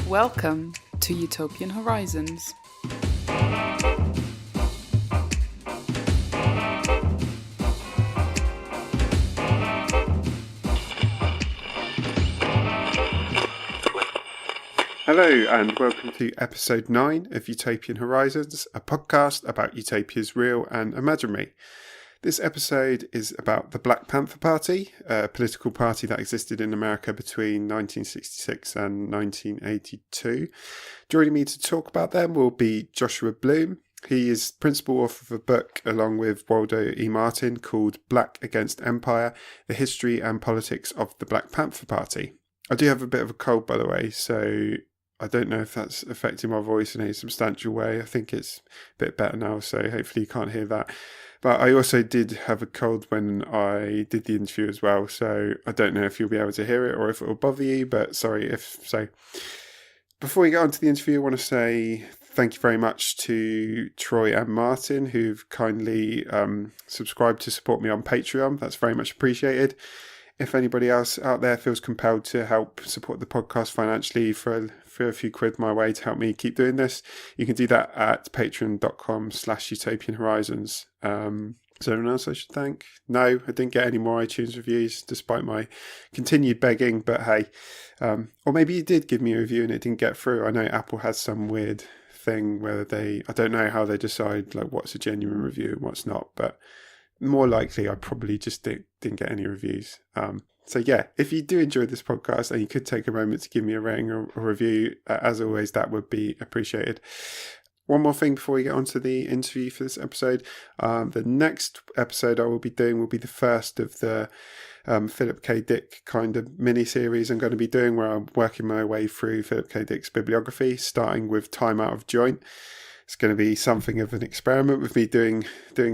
Welcome to Utopian Horizons. Hello and welcome to episode 9 of Utopian Horizons, a podcast about Utopia's real and imaginary. This episode is about the Black Panther Party, a political party that existed in America between 1966 and 1982. Joining me to talk about them will be Joshua Bloom. He is principal author of a book along with Waldo E. Martin called Black Against Empire, The History and Politics of the Black Panther Party. I do have a bit of a cold, by the way, so I don't know if that's affecting my voice in a substantial way. I think it's a bit better now, so hopefully you can't hear that. But I also did have a cold when I did the interview as well, so I don't know if you'll be able to hear it or if it will bother you, but sorry if so. Before we get on to the interview, I want to say thank you very much to Troy and Martin, who've kindly subscribed to support me on Patreon. That's very much appreciated. If anybody else out there feels compelled to help support the podcast financially for a few quid my way to help me keep doing this, you can do that at patreon.com/utopianhorizons. Is there anyone else I should thank? No, I didn't get any more iTunes reviews despite my continued begging, but hey, or maybe you did give me a review and it didn't get through. I know Apple has some weird thing where I don't know how they decide like what's a genuine review and what's not, but more likely I probably just didn't get any reviews. So yeah, if you do enjoy this podcast and you could take a moment to give me a rating or a review, as always, that would be appreciated. One more thing before we get on to the interview for this episode. The next episode I will be doing will be the first of the Philip K. Dick kind of mini-series I'm going to be doing, where I'm working my way through Philip K. Dick's bibliography, starting with Time Out of Joint. It's going to be something of an experiment with me doing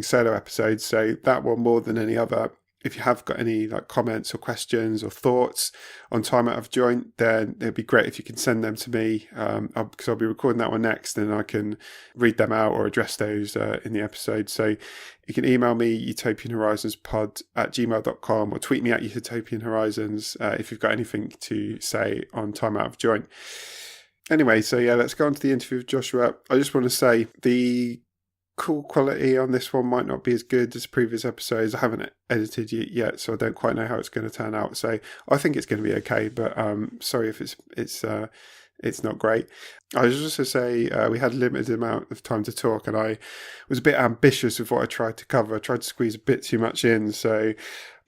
solo episodes. So that one, more than any other, if you have got any like comments or questions or thoughts on Time Out of Joint, then it'd be great if you can send them to me, because I'll be recording that one next and I can read them out or address those in the episode. So you can email me utopianhorizonspod@gmail.com or tweet me at utopianhorizons if you've got anything to say on Time Out of Joint. Anyway, so yeah, let's go on to the interview with Joshua. I just want to say the call quality on this one might not be as good as previous episodes. I haven't edited it yet, so I don't quite know how it's going to turn out. So I think it's going to be okay, but sorry if it's not great. I was just to say we had a limited amount of time to talk, and I was a bit ambitious with what I tried to cover. I tried to squeeze a bit too much in, so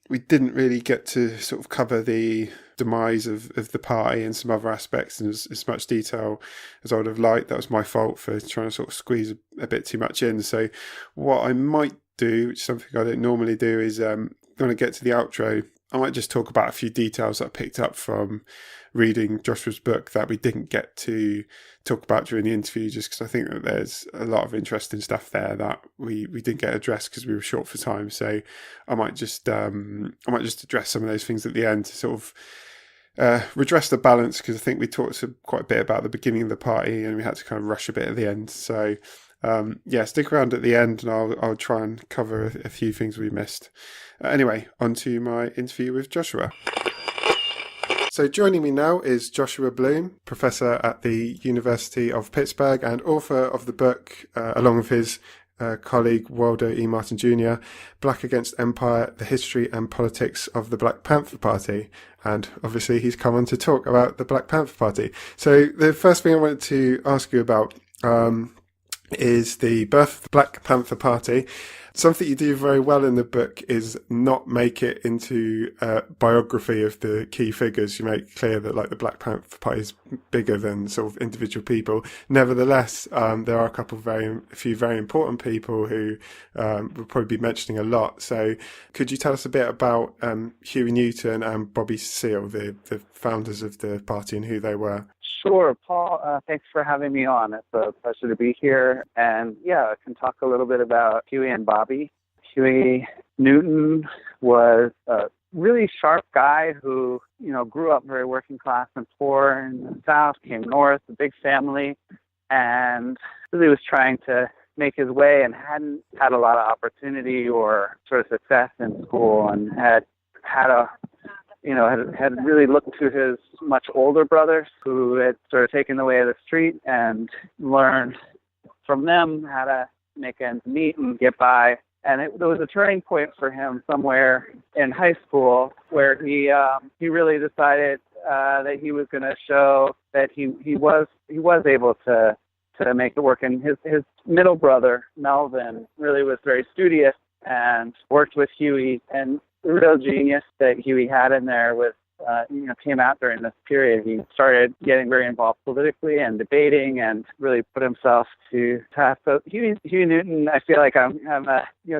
we didn't really get to sort of cover the demise of the party and some other aspects in as much detail as I would have liked. That was my fault for trying to sort of squeeze a bit too much in. So what I might do, which is something I don't normally do, is when I get to the outro, I might just talk about a few details that I picked up from reading Joshua's book that we didn't get to talk about during the interview, just because I think that there's a lot of interesting stuff there that we didn't get addressed because we were short for time. So I might just address some of those things at the end to sort of redress the balance, because I think we talked quite a bit about the beginning of the party and we had to kind of rush a bit at the end. So yeah, stick around at the end and I'll try and cover a few things we missed. Anyway, on to my interview with Joshua. So joining me now is Joshua Bloom, professor at the University of Pittsburgh and author of the book, along with his colleague Waldo E. Martin Jr., Black Against Empire, The History and Politics of the Black Panther Party. And obviously he's come on to talk about the Black Panther Party. So the first thing I wanted to ask you about is the birth of the Black Panther Party. Something you do very well in the book is not make it into a biography of the key figures. You make clear that like the Black Panther Party is bigger than sort of individual people. Nevertheless, there are a few very important people who we'll probably be mentioning a lot. So could you tell us a bit about Huey Newton and Bobby Seale, the founders of the party, and who they were? Sure, Paul. Thanks for having me on. It's a pleasure to be here. And yeah, I can talk a little bit about Huey and Bobby. Huey Newton was a really sharp guy who, grew up very working class and poor in the South, came north, a big family, and really was trying to make his way and hadn't had a lot of opportunity or sort of success in school, and had a had really looked to his much older brothers who had sort of taken the way of the street and learned from them how to make ends meet and get by. And there was a turning point for him somewhere in high school where he really decided that he was going to show that he was able to make it work. And his middle brother Melvin really was very studious and worked with Huey, and the real genius that Huey had in there was came out during this period. He started getting very involved politically and debating, and really put himself to task. So Huey Newton, I feel like I'm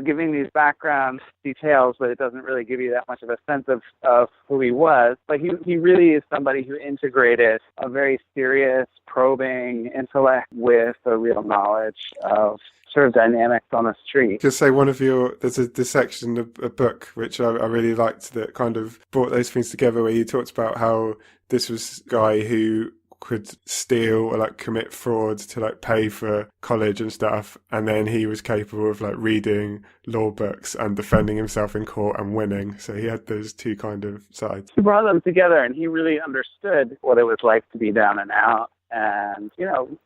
giving these background details, but it doesn't really give you that much of a sense of who he was. But he really is somebody who integrated a very serious, probing intellect with a real knowledge of sort of dynamics on the street. Just say there's a section of a book which I really liked that kind of brought those things together, where you talked about how this was a guy who could steal or like commit fraud to like pay for college and stuff, and then he was capable of like reading law books and defending himself in court and winning. So he had those two kind of sides. He brought them together, and he really understood what it was like to be down and out, and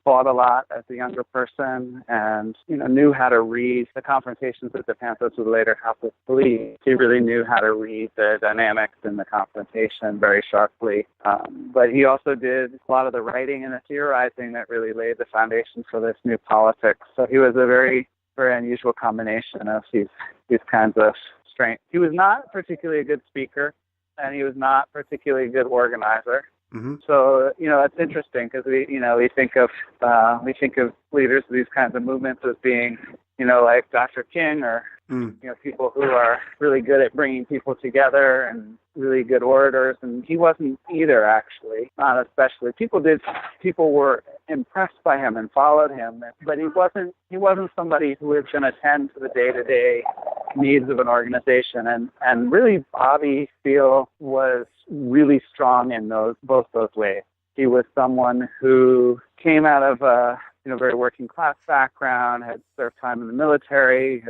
fought a lot as a younger person, and knew how to read the confrontations that the Panthers would later have with police. He really knew how to read the dynamics in the confrontation very sharply. But he also did a lot of the writing and the theorizing that really laid the foundation for this new politics. So he was a very, very unusual combination of these kinds of strengths. He was not particularly a good speaker, and he was not particularly a good organizer. Mm-hmm. So it's interesting because we think of leaders of these kinds of movements as being like Dr. King or people who are really good at bringing people together and really good orators, and he wasn't either, actually, not especially. People were impressed by him and followed him, but he wasn't somebody who was going to tend to the day-to-day needs of an organization, and really Bobby Steele was really strong in both those ways. He was someone who came out of a very working class background, had served time in the military,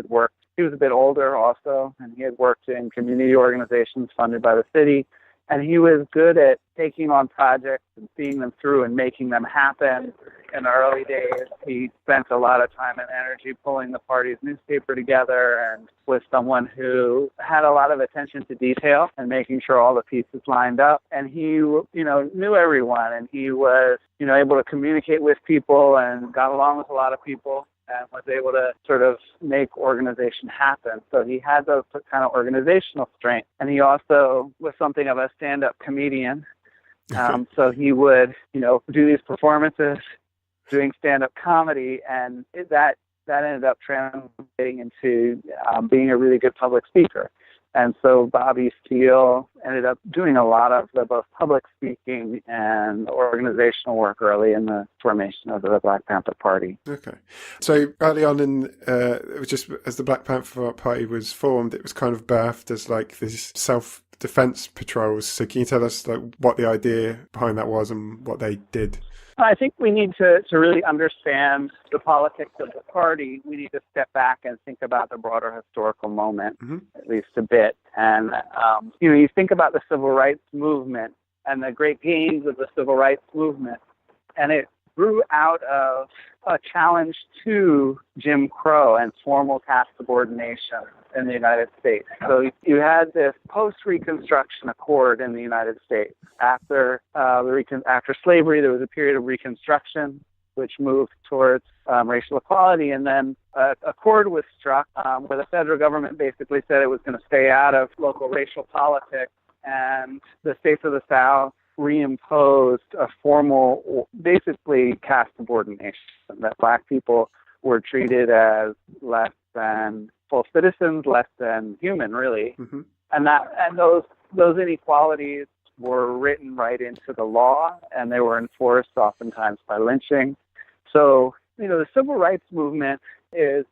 he was a bit older also, and he had worked in community organizations funded by the city. And he was good at taking on projects and seeing them through and making them happen. In the early days, he spent a lot of time and energy pulling the party's newspaper together, and was someone who had a lot of attention to detail and making sure all the pieces lined up. And he, knew everyone, and he was, able to communicate with people and got along with a lot of people, and was able to sort of make organization happen. So he had those kind of organizational strengths. And he also was something of a stand-up comedian. So he would, do these performances, doing stand-up comedy, and that ended up translating into being a really good public speaker. And so Bobby Steele ended up doing a lot of the both public speaking and organizational work early in the formation of the Black Panther Party. Okay. So early on it was just as the Black Panther Party was formed, it was kind of birthed as like this self-defense patrols. So can you tell us like what the idea behind that was and what they did? I think we need to really understand the politics of the party. We need to step back and think about the broader historical moment, at least a bit. And, you think about the civil rights movement and the great gains of the civil rights movement, and it grew out of a challenge to Jim Crow and formal caste subordination in the United States. So you had this post-Reconstruction Accord in the United States. After slavery, there was a period of Reconstruction, which moved towards racial equality, and then an accord was struck where the federal government basically said it was going to stay out of local racial politics, and the states of the South reimposed a formal, basically caste subordination, that Black people were treated as less than full citizens, less than human, really. And those inequalities were written right into the law, and they were enforced oftentimes by lynching. So, the civil rights movement is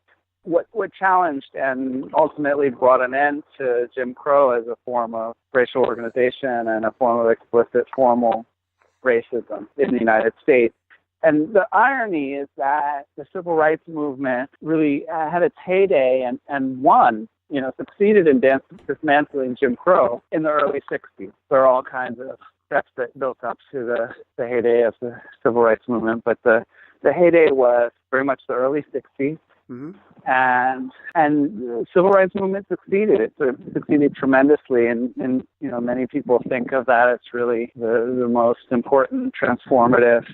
what challenged and ultimately brought an end to Jim Crow as a form of racial organization and a form of explicit formal racism in the United States. And the irony is that the civil rights movement really had its heyday and won succeeded in dismantling Jim Crow in the early 60s. There are all kinds of steps that built up to the heyday of the civil rights movement, but the heyday was very much the early 60s. Mm-hmm. And the civil rights movement succeeded. It succeeded tremendously, and many people think of that as really the most important transformative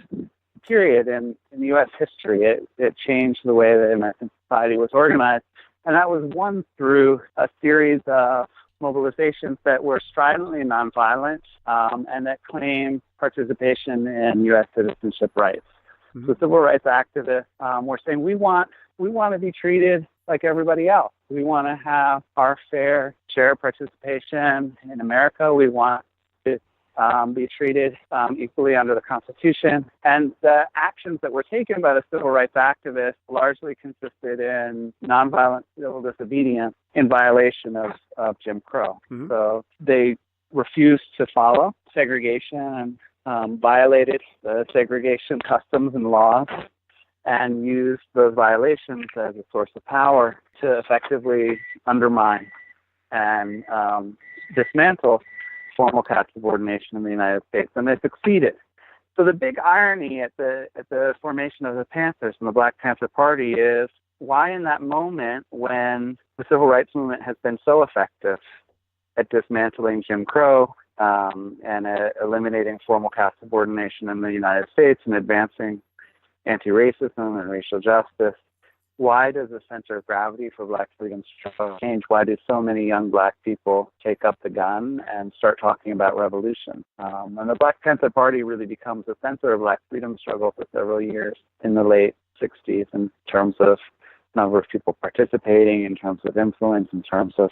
period in U.S. history. It changed the way that American society was organized, and that was won through a series of mobilizations that were stridently nonviolent and that claimed participation in U.S. citizenship rights. Mm-hmm. So civil rights activists were saying, we want to be treated like everybody else. We want to have our fair share of participation in America. We want to be treated equally under the Constitution. And the actions that were taken by the civil rights activists largely consisted in nonviolent civil disobedience in violation of Jim Crow. Mm-hmm. So they refused to follow segregation and violated the segregation customs and laws, and used those violations as a source of power to effectively undermine and dismantle formal caste subordination in the United States, and they succeeded. So the big irony at the formation of the Panthers and the Black Panther Party is why in that moment when the civil rights movement has been so effective at dismantling Jim Crow and eliminating formal caste subordination in the United States and advancing anti-racism and racial justice, why does the center of gravity for Black freedom struggle change? Why do so many young Black people take up the gun and start talking about revolution? And the Black Panther Party really becomes the center of Black freedom struggle for several years in the late 60s in terms of number of people participating, in terms of influence, in terms of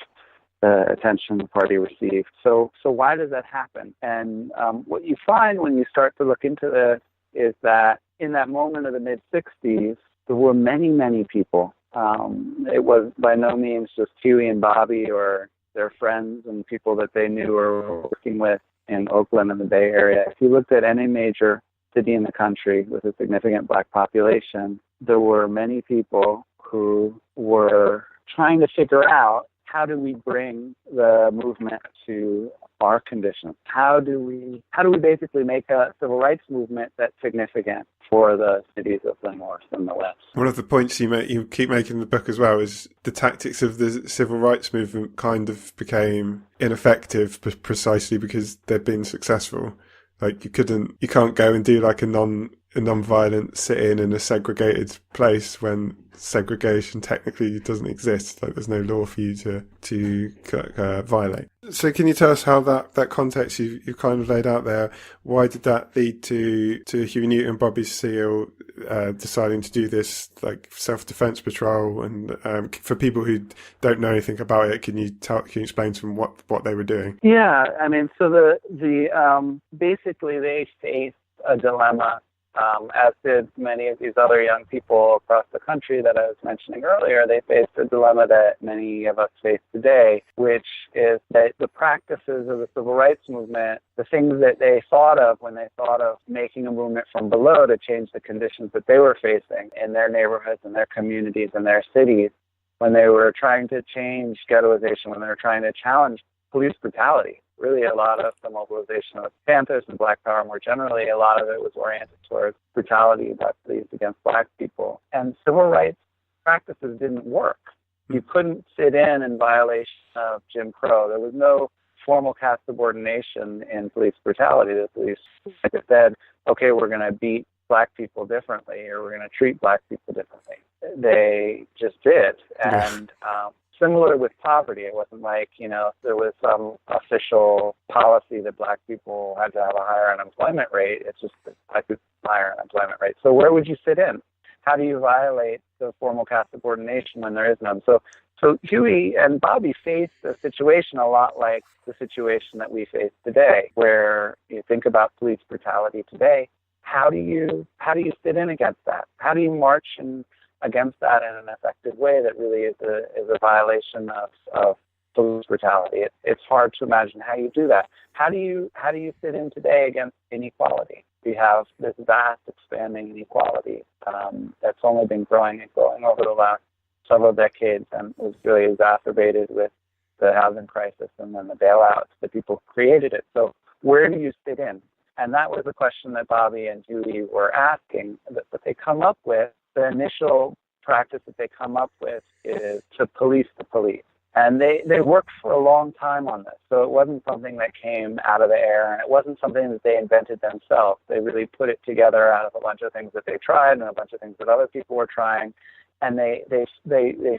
the attention the party received. So why does that happen? And what you find when you start to look into this is that in that moment of the mid-60s, there were many, many people. It was by no means just Huey and Bobby or their friends and people that they knew or were working with in Oakland and the Bay Area. If you looked at any major city in the country with a significant Black population, there were many people who were trying to figure out, how do we bring the movement to our conditions? How do we basically make a civil rights movement that's significant for the cities of the North and the West? One of the points you keep making in the book as well is the tactics of the civil rights movement kind of became ineffective precisely because they'd been successful. Like you can't go and do like a non-violent sit-in in a segregated place when segregation technically doesn't exist. Like there's no law for you to violate. So can you tell us how that context you've kind of laid out there, why did that lead to Huey Newton and Bobby Seale deciding to do this like self-defense patrol? And for people who don't know anything about it, can you explain to them what they were doing? Yeah, I mean, so the basically they faced a dilemma, as did many of these other young people across the country that I was mentioning earlier. They faced a dilemma that many of us face today, which is that the practices of the civil rights movement, the things that they thought of when they thought of making a movement from below to change the conditions that they were facing in their neighborhoods and their communities and their cities, when they were trying to change ghettoization, when they were trying to challenge police brutality. Really, a lot of the mobilization of Panthers and Black Power more generally, a lot of it was oriented towards brutality by police against Black people. And civil rights practices didn't work. You couldn't sit in violation of Jim Crow. There was no formal caste subordination in police brutality. The police said, okay, we're going to beat Black people differently, or we're going to treat Black people differently. They just did. And similar with poverty, it wasn't like, there was some official policy that Black people had to have a higher unemployment rate. It's just that Black people have a higher unemployment rate. So where would you sit in? How do you violate the formal caste subordination when there is none? So Huey and Bobby faced a situation a lot like the situation that we face today, where you think about police brutality today. How do you sit in against that? How do you march against that in an effective way that really is a violation of police brutality? It's hard to imagine how you do that. How do you sit in today against inequality? We have this vast, expanding inequality that's only been growing and growing over the last several decades, and was really exacerbated with the housing crisis and then the bailouts. The people created it. So where do you fit in? And that was the question that Bobby and Huey were asking. That they come up with, the initial practice that they come up with is to police the police. And they worked for a long time on this. So it wasn't something that came out of the air, and it wasn't something that they invented themselves. They really put it together out of a bunch of things that they tried and a bunch of things that other people were trying. And they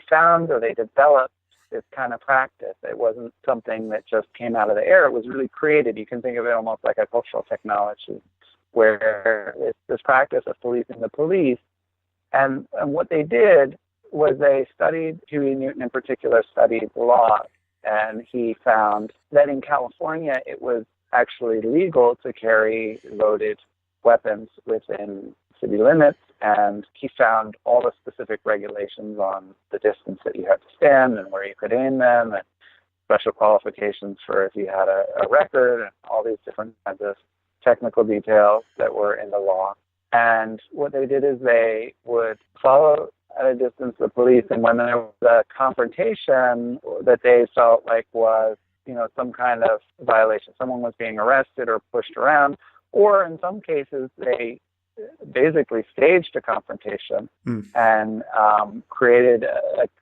found, or they developed, this kind of practice. It wasn't something that just came out of the air. It was really created. You can think of it almost like a cultural technology, where it's this practice of policing the police. And what they did was they studied, Huey Newton in particular studied the law, and he found that in California it was actually legal to carry loaded weapons within city limits, and he found all the specific regulations on the distance that you had to stand and where you could aim them, and special qualifications for if you had a record, and all these different kinds of technical details that were in the law. And what they did is they would follow at a distance the police, and when there was a confrontation that they felt like was, some kind of violation, someone was being arrested or pushed around, or in some cases they basically staged a confrontation and created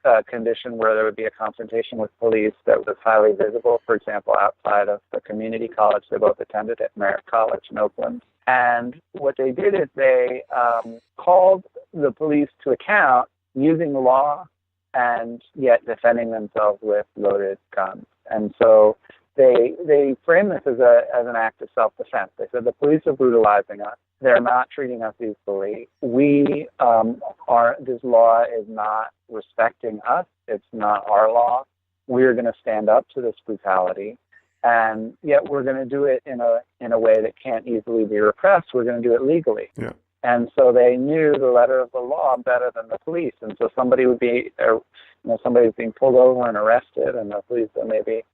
a condition where there would be a confrontation with police that was highly visible, for example, outside of the community college they both attended at Merritt College in Oakland. And what they did is they called the police to account using the law and yet defending themselves with loaded guns. And so they framed this as an act of self-defense. They said the police are brutalizing us. They're not treating us equally. This law is not respecting us. It's not our law. We're going to stand up to this brutality. And yet we're going to do it in a way that can't easily be repressed. We're going to do it legally. Yeah. And so they knew the letter of the law better than the police. And so somebody would be, somebody's being pulled over and arrested, and the police are maybe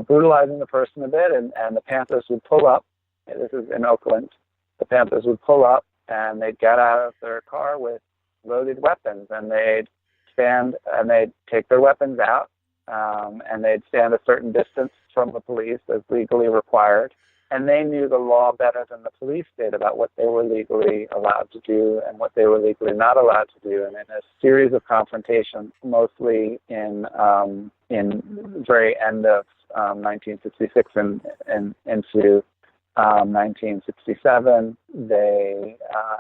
brutalizing the person a bit, and the Panthers would pull up. This is in Oakland. The Panthers would pull up, and they'd get out of their car with loaded weapons, and they'd stand and they'd take their weapons out, and they'd stand a certain distance from the police as legally required. And they knew the law better than the police did about what they were legally allowed to do and what they were legally not allowed to do. And in a series of confrontations, mostly in the very end of 1966 and into 1967, they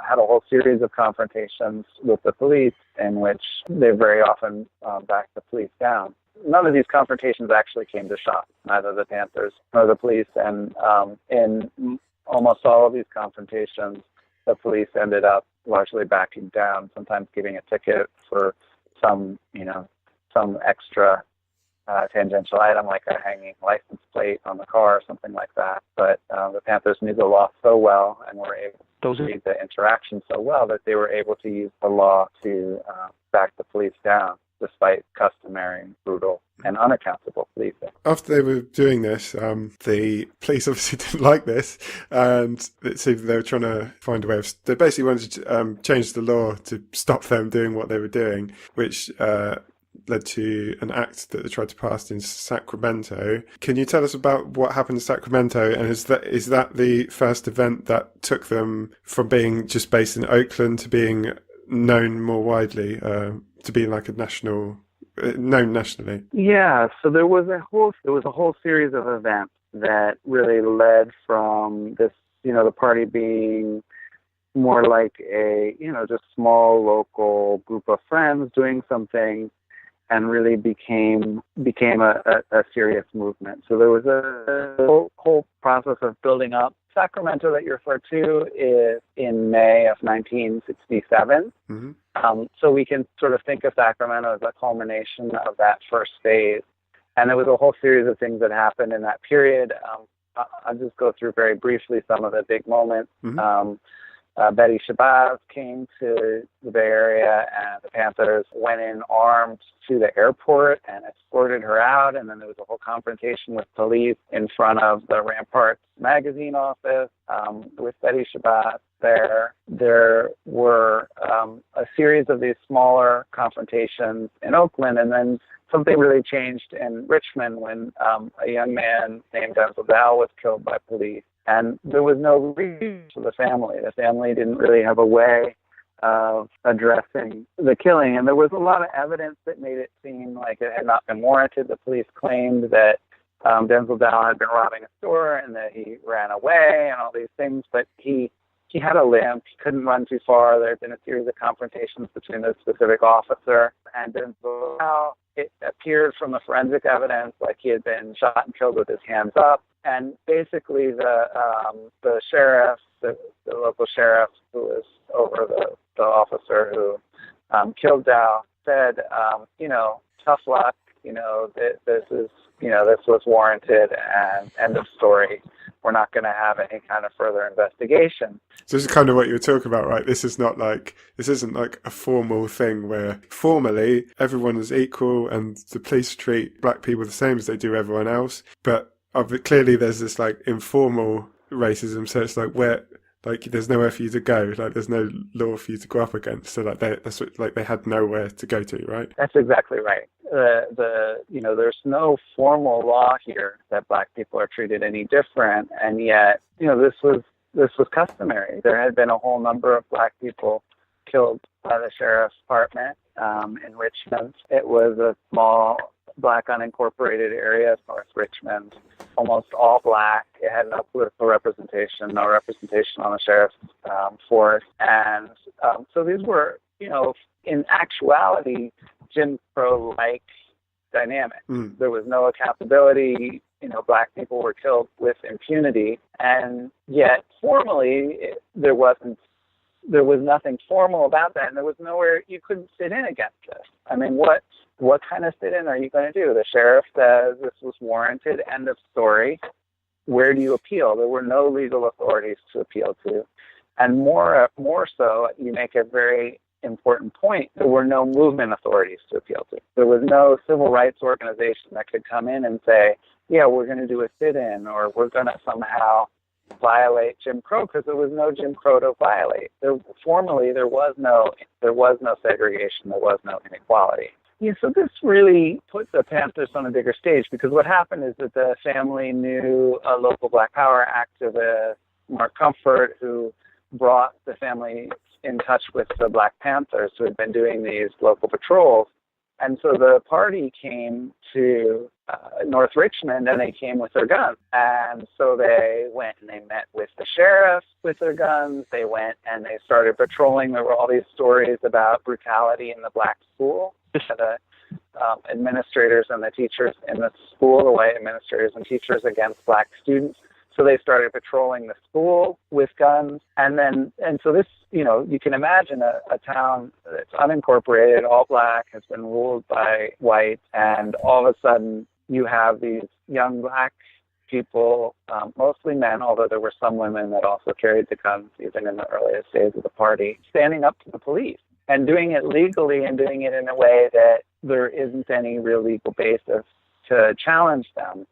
had a whole series of confrontations with the police in which they very often backed the police down. None of these confrontations actually came to shots, neither the Panthers nor the police. And in almost all of these confrontations, the police ended up largely backing down, sometimes giving a ticket for some extra tangential item like a hanging license plate on the car or something like that. But the Panthers knew the law so well and were able to read the interaction so well that they were able to use the law to back the police down, despite customary, brutal, and unaccountable policing. After they were doing this, the police obviously didn't like this, and it seemed they were trying to find a way of... They basically wanted to change the law to stop them doing what they were doing, which led to an act that they tried to pass in Sacramento. Can you tell us about what happened in Sacramento, and is that the first event that took them from being just based in Oakland to being known more widely, to being like known nationally? Yeah, so there was a whole series of events that really led from this, the party being more like a, just small local group of friends doing something, and really became a serious movement. So there was a whole process of building up. Sacramento that you refer to is in May of 1967. Mm-hmm. So we can sort of think of Sacramento as a culmination of that first phase. And there was a whole series of things that happened in that period. I'll just go through very briefly some of the big moments. Mm-hmm. Betty Shabazz came to the Bay Area, and the Panthers went in armed to the airport and escorted her out. And then there was a whole confrontation with police in front of the Ramparts magazine office with Betty Shabazz there. There were a series of these smaller confrontations in Oakland, and then something really changed in Richmond when a young man named Denzel Dow was killed by police. And there was no reason for the family. The family didn't really have a way of addressing the killing. And there was a lot of evidence that made it seem like it had not been warranted. The police claimed that Denzel Dow had been robbing a store and that he ran away and all these things. But he had a limp. He couldn't run too far. There had been a series of confrontations between the specific officer and Denzel Dow. It appeared from the forensic evidence like he had been shot and killed with his hands up. And basically the sheriff, the local sheriff who was over the officer who killed Dow said, tough luck, this was warranted, and end of story. We're not going to have any kind of further investigation. So this is kind of what you were talking about, right? This isn't like a formal thing where formally everyone is equal and the police treat black people the same as they do everyone else. But clearly there's this like informal racism. So it's like there's nowhere for you to go. Like there's no law for you to go up against. So they had nowhere to go to, right? That's exactly right. There's no formal law here that black people are treated any different, and yet this was customary. There had been a whole number of black people killed by the sheriff's department in Richmond. It was a small black unincorporated area of North Richmond, almost all black. It had no political representation, no representation on the sheriff's force, and so these were, in actuality, Jim Crow-like dynamic. There was no accountability. Black people were killed with impunity, and yet formally there was nothing formal about that, and there was nowhere you couldn't sit in against this. I mean, what kind of sit in are you going to do? The sheriff says this was warranted. End of story. Where do you appeal? There were no legal authorities to appeal to, and more so, you make a very important point. There were no movement authorities to appeal to. There was no civil rights organization that could come in and say, yeah, we're going to do a sit-in, or we're going to somehow violate Jim Crow, because there was no Jim Crow to violate. Formally, there was no segregation. There was no inequality. Yeah, so this really put the Panthers on a bigger stage, because what happened is that the family knew a local Black Power activist, Mark Comfort, who brought the family in touch with the Black Panthers, who had been doing these local patrols. And so the party came to North Richmond, and they came with their guns. And so they went and they met with the sheriff with their guns. They went and they started patrolling. There were all these stories about brutality in the black school. The administrators and the teachers in the school, the white administrators and teachers against black students. So they started patrolling the school with guns. And so this, you can imagine a town that's unincorporated, all black, has been ruled by white, and all of a sudden you have these young black people, mostly men, although there were some women that also carried the guns even in the earliest days of the party, standing up to the police and doing it legally and doing it in a way that there isn't any real legal basis to challenge them.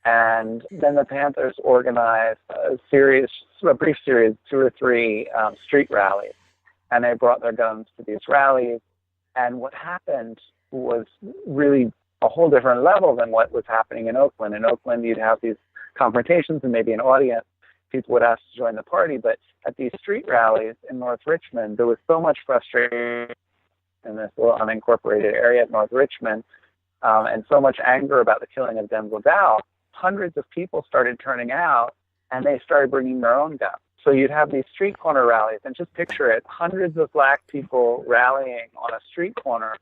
And then the Panthers organized a brief series, 2 or 3 street rallies, and they brought their guns to these rallies. And what happened was really a whole different level than what was happening in Oakland. In Oakland, you'd have these confrontations and maybe an audience. People would ask to join the party. But at these street rallies in North Richmond, there was so much frustration in this little unincorporated area of North Richmond, and so much anger about the killing of Denzel Dow. Hundreds of people started turning out, and they started bringing their own guns. So you'd have these street corner rallies, and just picture it, hundreds of black people rallying on a street corner,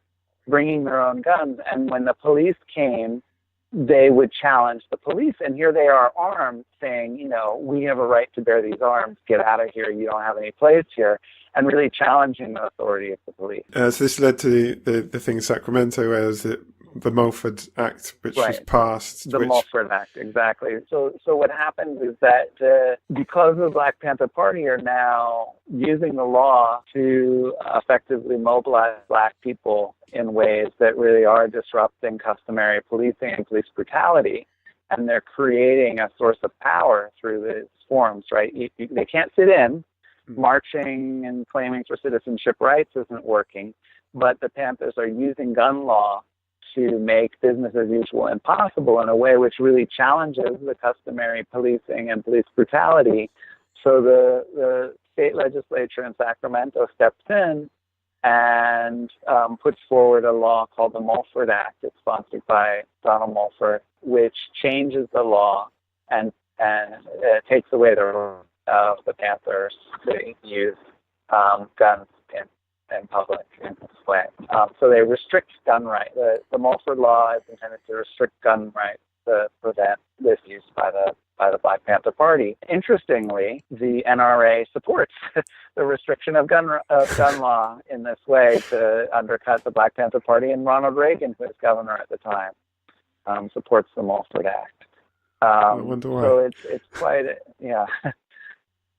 bringing their own guns. And when the police came, they would challenge the police. And here they are armed, saying, we have a right to bear these arms. Get out of here. You don't have any place here. And really challenging the authority of the police. So this led to the thing in Sacramento, where the Mulford Act, which was Right. passed. The Mulford Act, exactly. So what happens is that because the Black Panther Party are now using the law to effectively mobilize Black people in ways that really are disrupting customary policing and police brutality, and they're creating a source of power through these forms, right? They can't sit in. Marching and claiming for citizenship rights isn't working, but the Panthers are using gun law to make business as usual impossible in a way which really challenges the customary policing and police brutality. So the state legislature in Sacramento steps in and puts forward a law called the Mulford Act. It's sponsored by Donald Mulford, which changes the law and takes away the right of the Panthers to use guns in public in this way. So they restrict gun rights. The Mulford Law is intended to restrict gun rights to prevent this use by the Black Panther Party. Interestingly, the NRA supports the restriction of gun law in this way to undercut the Black Panther Party, and Ronald Reagan, who was governor at the time, supports the Mulford Act. I wonder why. So it's quite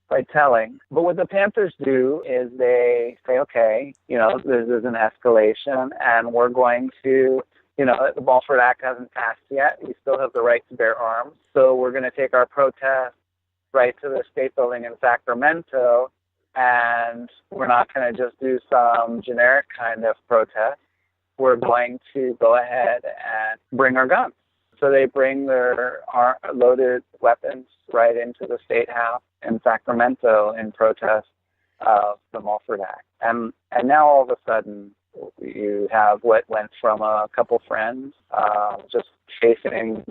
quite telling. But what the Panthers do is they say, okay, this is an escalation, and we're going to, the Mulford Act hasn't passed yet. We still have the right to bear arms. So we're going to take our protest right to the state building in Sacramento, and we're not going to just do some generic kind of protest. We're going to go ahead and bring our guns. So they bring their loaded weapons right into the State House in Sacramento in protest of the Mulford Act. And now all of a sudden you have what went from a couple friends just facing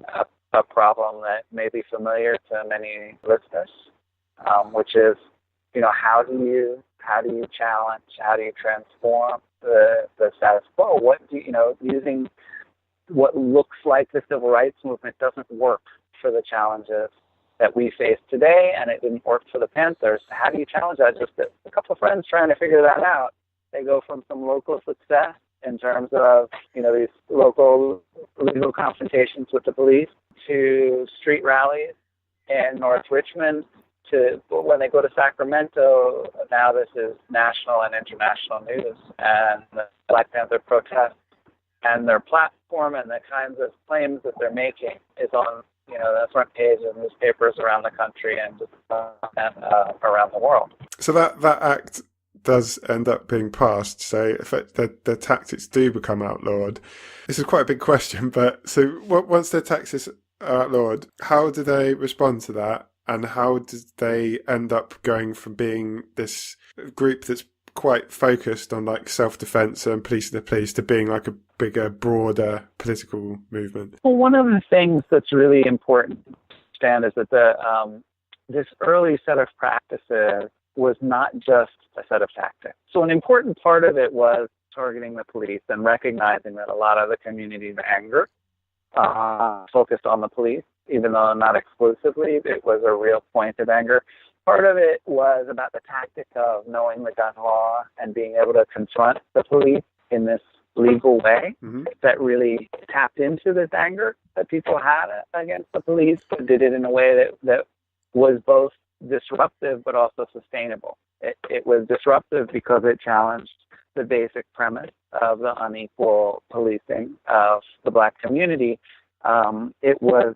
a problem that may be familiar to many listeners, which is, how do you challenge, how do you transform the status quo? Using what looks like the civil rights movement doesn't work for the challenges that we face today, and it didn't work for the Panthers. How do you challenge that? Just a couple of friends trying to figure that out. They go from some local success in terms of, these local legal confrontations with the police to street rallies in North Richmond to when they go to Sacramento. Now this is national and international news, and the Black Panther protests and their platform and the kinds of claims that they're making is on the front page of newspapers around the country and around the world. So that act does end up being passed. So if the tactics do become outlawed, this is quite a big question. But so once their tactics are outlawed, how do they respond to that? And how did they end up going from being this group that's quite focused on like self-defense and policing the police to being like a bigger, broader political movement? Well, one of the things that's really important to understand is that this early set of practices was not just a set of tactics. So an important part of it was targeting the police and recognizing that a lot of the community's anger focused on the police, even though not exclusively. It was a real point of anger. Part of it was about the tactic of knowing the gun law and being able to confront the police in this legal way that really tapped into this anger that people had against the police, but did it in a way that was both disruptive but also sustainable. It was disruptive because it challenged the basic premise of the unequal policing of the Black community. It was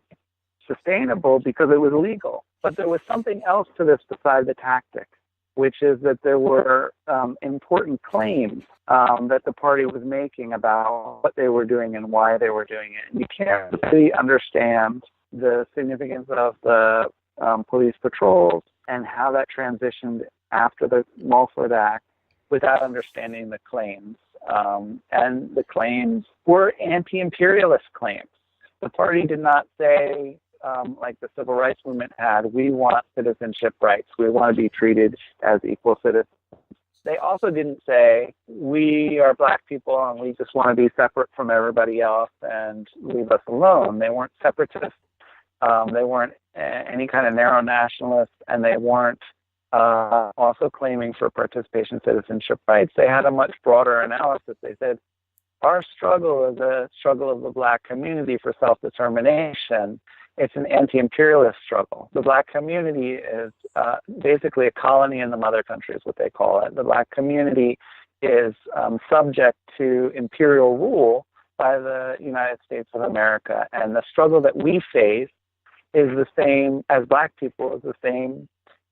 sustainable because it was legal. But there was something else to this besides the tactics, which is that there were important claims that the party was making about what they were doing and why they were doing it. And you can't really understand the significance of the police patrols and how that transitioned after the Mulford Act without understanding the claims. And the claims were anti-imperialist claims. The party did not say, like the civil rights movement had, we want citizenship rights. We want to be treated as equal citizens. They also didn't say, we are Black people and we just want to be separate from everybody else and leave us alone. They weren't separatists. They weren't any kind of narrow nationalists, and they weren't also claiming for participation citizenship rights. They had a much broader analysis. They said, our struggle is a struggle of the Black community for self-determination. It's an anti-imperialist struggle. The Black community is basically a colony in the mother country is what they call it. The Black community is subject to imperial rule by the United States of America. And the struggle that we face is the same as Black people, is the same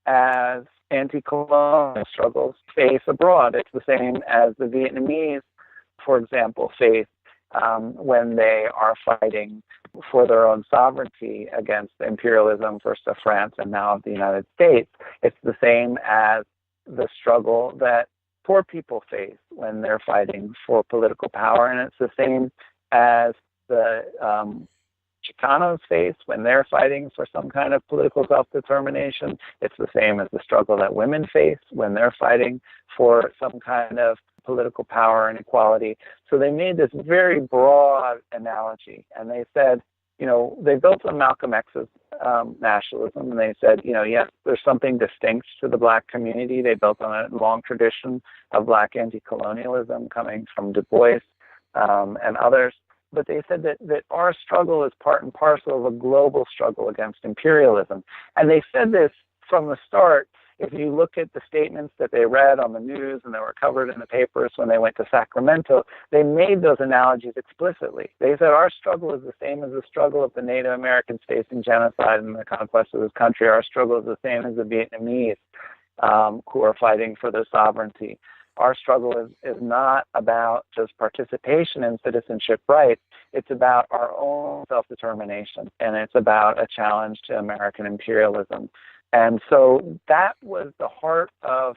as anti-colonial struggles face abroad. It's the same as the Vietnamese, for example, face when they are fighting for their own sovereignty against the imperialism, first of France and now of the United States. It's the same as the struggle that poor people face when they're fighting for political power, and it's the same as the Chicanos face when they're fighting for some kind of political self-determination. It's the same as the struggle that women face when they're fighting for some kind of political power and equality. So they made this very broad analogy, and they said, they built on Malcolm X's nationalism, and they said, yes, there's something distinct to the Black community. They built on a long tradition of Black anti-colonialism coming from Du Bois and others. But they said that our struggle is part and parcel of a global struggle against imperialism. And they said this from the start. If you look at the statements that they read on the news and they were covered in the papers when they went to Sacramento, they made those analogies explicitly. They said our struggle is the same as the struggle of the Native Americans facing genocide and the conquest of this country. Our struggle is the same as the Vietnamese who are fighting for their sovereignty. Our struggle is not about just participation in citizenship rights. It's about our own self-determination, and it's about a challenge to American imperialism. And so that was the heart of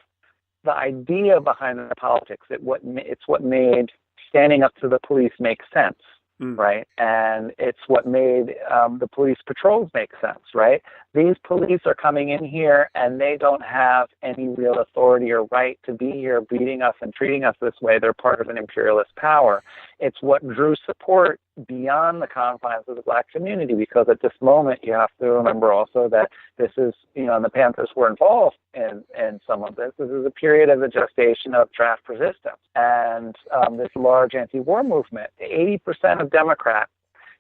the idea behind the politics. It's what made standing up to the police make sense, right? And it's what made the police patrols make sense, right? These police are coming in here and they don't have any real authority or right to be here beating us and treating us this way. They're part of an imperialist power. It's what drew support beyond the confines of the Black community, because at this moment you have to remember also that this is, and the Panthers were involved in some of this. This is a period of the gestation of draft resistance and this large anti-war movement. 80% of Democrats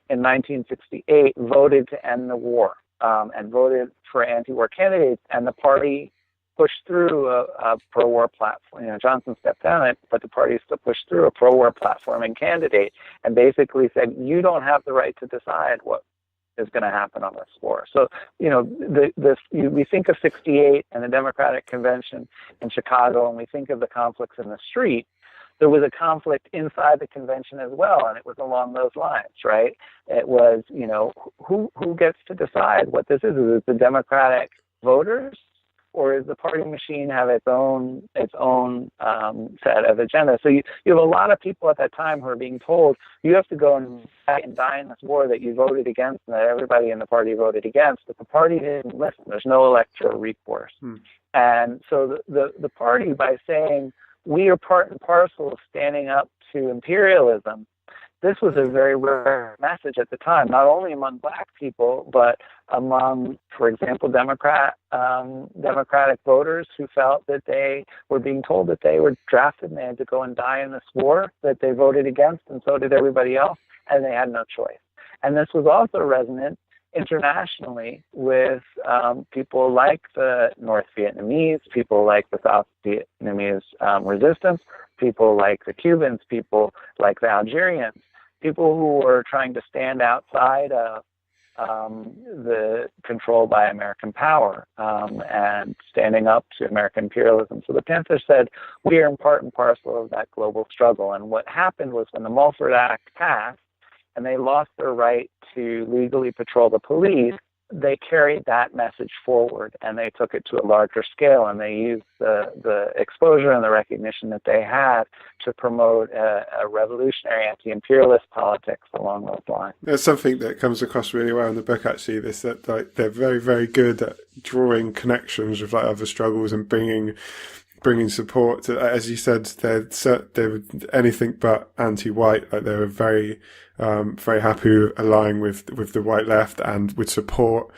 in 1968 voted to end the war and voted for anti-war candidates, and the party pushed through a pro-war platform. Johnson stepped down it, but the party still pushed through a pro-war platform and candidate, and basically said, you don't have the right to decide what is going to happen on this war. So, we think of 68 and the Democratic Convention in Chicago, and we think of the conflicts in the street. There was a conflict inside the convention as well, and it was along those lines, right? It was, who gets to decide what this is? Is it the Democratic voters, or does the party machine have its own set of agendas? So you have a lot of people at that time who are being told, you have to go and die in this war that you voted against and that everybody in the party voted against, but the party didn't listen. There's no electoral recourse. And so the party, by saying, we are part and parcel of standing up to imperialism, this was a very rare message at the time, not only among Black people, but among, for example, Democratic voters who felt that they were being told that they were drafted and they had to go and die in this war that they voted against, and so did everybody else, and they had no choice. And this was also resonant internationally with people like the North Vietnamese, people like the South Vietnamese resistance, people like the Cubans, people like the Algerians, people who were trying to stand outside of the control by American power and standing up to American imperialism. So the Panthers said, we are in part and parcel of that global struggle. And what happened was when the Mulford Act passed and they lost their right to legally patrol the police, they carried that message forward and they took it to a larger scale, and they used the exposure and the recognition that they had to promote a revolutionary anti-imperialist politics along those lines. There's something that comes across really well in the book, actually, that they're very, very good at drawing connections with other struggles and bringing bringing support to, as you said, they were anything but anti-white. Like they were very happy allying with the white left, and would support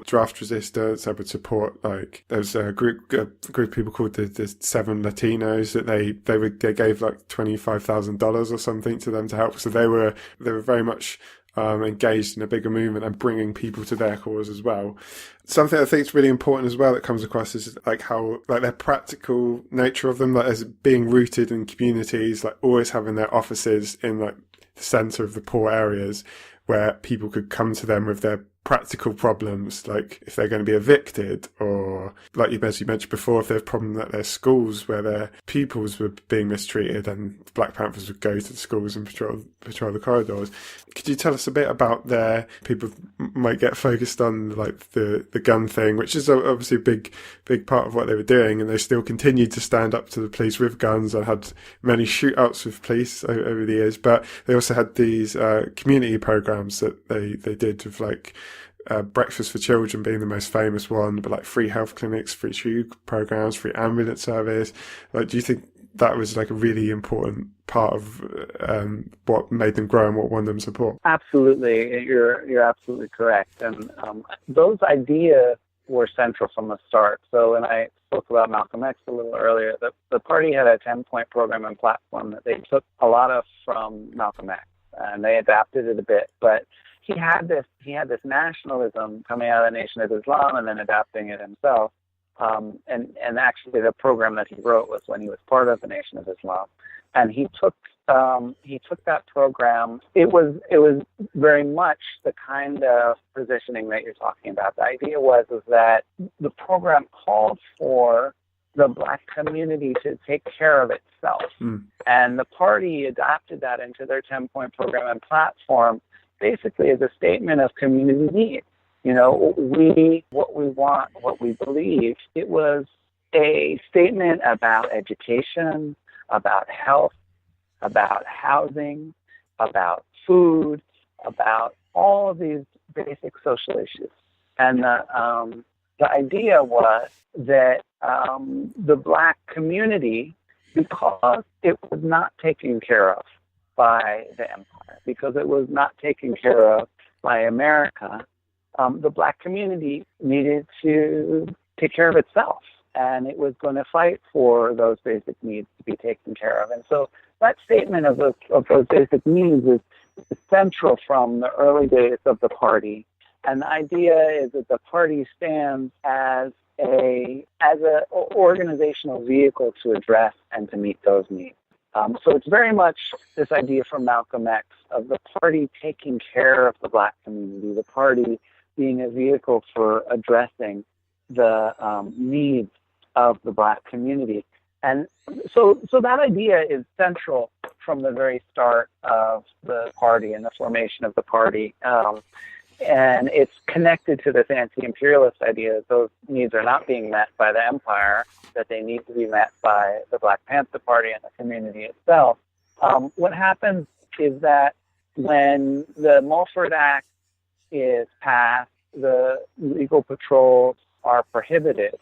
draft resistance. And would support, like, there's a group of people called the Seven Latinos that they gave like $25,000 or something to them to help. So they were very much engaged in a bigger movement and bringing people to their cause as well. Something I think is really important as well that comes across is like how, like, their practical nature of them, like as being rooted in communities, like always having their offices in like the centre of the poor areas where people could come to them with their practical problems, like if they're going to be evicted, or like you mentioned before, if there's a problem at their schools where their pupils were being mistreated, and the Black Panthers would go to the schools and patrol the corridors. Could you tell us a bit about people might get focused on like the gun thing, which is obviously a big part of what they were doing, and they still continued to stand up to the police with guns and had many shootouts with police over the years, but they also had these community programs that they did with like Breakfast for Children being the most famous one, but like free health clinics, free shoe programs, free ambulance service. Like, do you think that was like a really important part of what made them grow and what won them support? Absolutely, you're absolutely correct, and those ideas were central from the start. So when I spoke about Malcolm X a little earlier, the party had a 10-point program and platform that they took a lot of from Malcolm X, and they adapted it a bit, but he had this nationalism coming out of the Nation of Islam and then adapting it himself. And actually, the program that he wrote was when he was part of the Nation of Islam, and he took that program. It was very much the kind of positioning that you're talking about. The idea was that the program called for the Black community to take care of itself, and the party adapted that into their 10-point program and platform, basically as a statement of community needs. You know, what we want, what we believe. It was a statement about education, about health, about housing, about food, about all of these basic social issues. And the idea was that the Black community, because it was not taken care of by the empire, because it was not taken care of by America, the Black community needed to take care of itself, and it was going to fight for those basic needs to be taken care of. And so that statement of those basic needs is central from the early days of the party. And the idea is that the party stands as a organizational vehicle to address and to meet those needs. So it's very much this idea from Malcolm X of the party taking care of the Black community, the party being a vehicle for addressing the needs of the Black community. And so that idea is central from the very start of the party and the formation of the party. And it's connected to this anti-imperialist idea that those needs are not being met by the empire, that they need to be met by the Black Panther Party and the community itself. What happens is that when the Mulford Act is passed, the legal patrols are prohibited,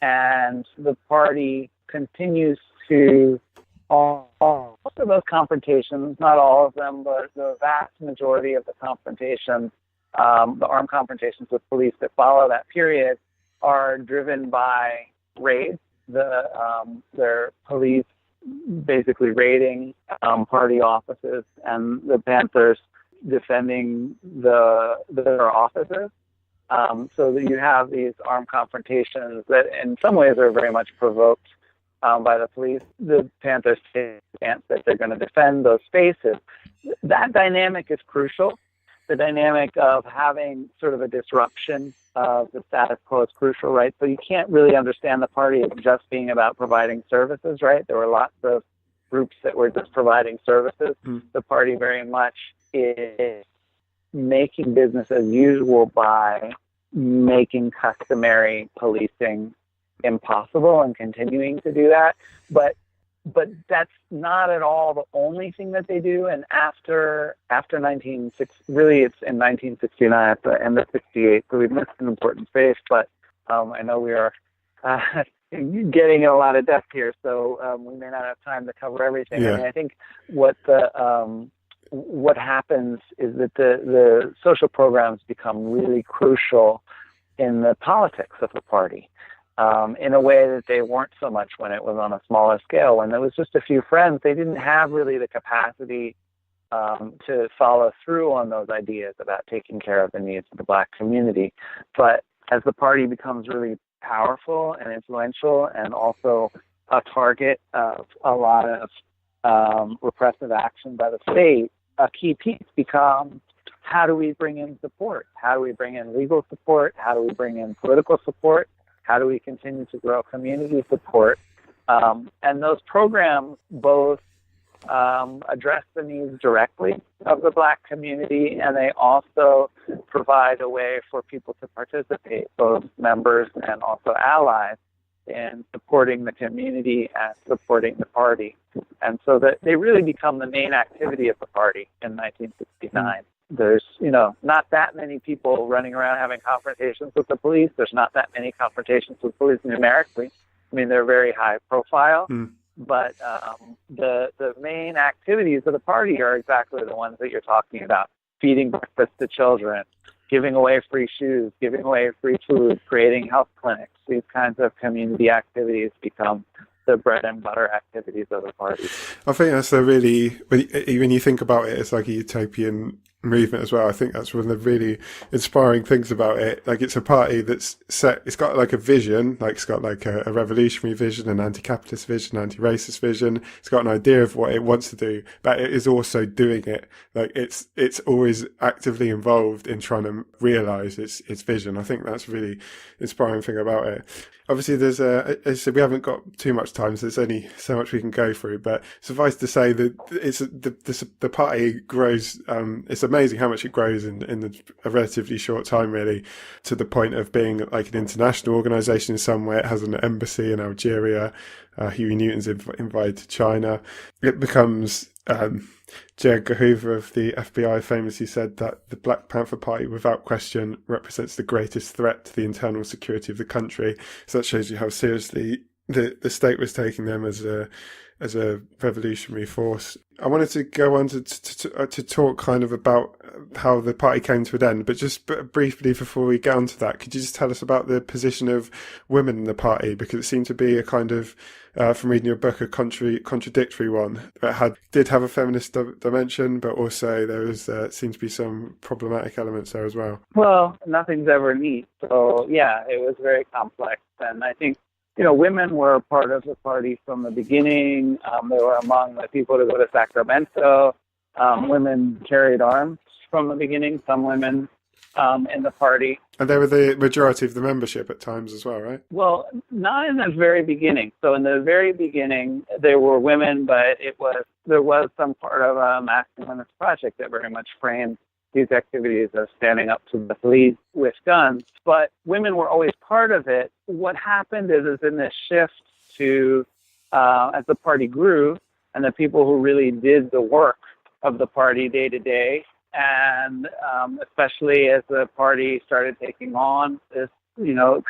and the party continues to most of those confrontations, not all of them, but the vast majority of the confrontations, the armed confrontations with police that follow that period, are driven by raids. Their police basically raiding party offices, and the Panthers defending their offices. So that you have these armed confrontations that in some ways are very much provoked by the police. The Panthers take the stance that they're going to defend those spaces. That dynamic is crucial. The dynamic of having sort of a disruption of the status quo is crucial, right? So you can't really understand the party as just being about providing services, right? There were lots of groups that were just providing services. The party very much is making business as usual by making customary policing impossible and continuing to do that. But that's not at all the only thing that they do. And after 1960, really it's in 1969 at the end of 68, so we've missed an important phase, but I know we are getting a lot of depth here, so we may not have time to cover everything. Yeah. I mean, I think what happens is that the social programs become really crucial in the politics of the party, in a way that they weren't so much when it was on a smaller scale. When there was just a few friends, they didn't have really the capacity to follow through on those ideas about taking care of the needs of the Black community. But as the party becomes really powerful and influential, and also a target of a lot of repressive action by the state, a key piece becomes, how do we bring in support? How do we bring in legal support? How do we bring in political support? How do we continue to grow community support? And those programs both address the needs directly of the Black community, and they also provide a way for people to participate, both members and also allies, in supporting the community and supporting the party. And so that they really become the main activity of the party in 1969. There's, not that many people running around having confrontations with the police. There's not that many confrontations with police numerically. I mean, they're very high profile. But the main activities of the party are exactly the ones that you're talking about: feeding breakfast to children, giving away free shoes, giving away free food, creating health clinics. These kinds of community activities become the bread and butter activities of the party. I think that's when you think about it, it's like a utopian movement as well. I think that's one of the really inspiring things about it. Like, it's a party that's set, it's got like a vision, like it's got like a revolutionary vision, an anti-capitalist vision, anti-racist vision. It's got an idea of what it wants to do, but it is also doing it. Like, it's always actively involved in trying to realize its vision. I think that's a really inspiring thing about it. Obviously, there's as we haven't got too much time, so there's only so much we can go through. But suffice to say that the party grows. It's amazing how much it grows in a relatively short time, really, to the point of being like an international organisation in some way. It has an embassy in Algeria. Huey Newton's invited to China. It becomes. J. Edgar Hoover of the FBI famously said that the Black Panther Party, without question, represents the greatest threat to the internal security of the country. So that shows you how seriously the state was taking them as a revolutionary force. I wanted to go on to talk kind of about how the party came to an end, but just briefly before we get on to that, could you just tell us about the position of women in the party? Because it seemed to be a kind of, from reading your book, a contradictory one. It did have a feminist dimension, but also there was seemed to be some problematic elements there as well. Well, nothing's ever neat. So, yeah, it was very complex. And I think, women were part of the party from the beginning. They were among the people to go to Sacramento. Women carried arms from the beginning, some women in the party. And they were the majority of the membership at times as well, right? Well, not in the very beginning. So in the very beginning, there were women, but there was some part of a masculinist project that very much framed these activities of standing up to the police with guns. But women were always part of it. What happened is in this shift to, as the party grew, and the people who really did the work of the party day to day, and especially as the party started taking on this,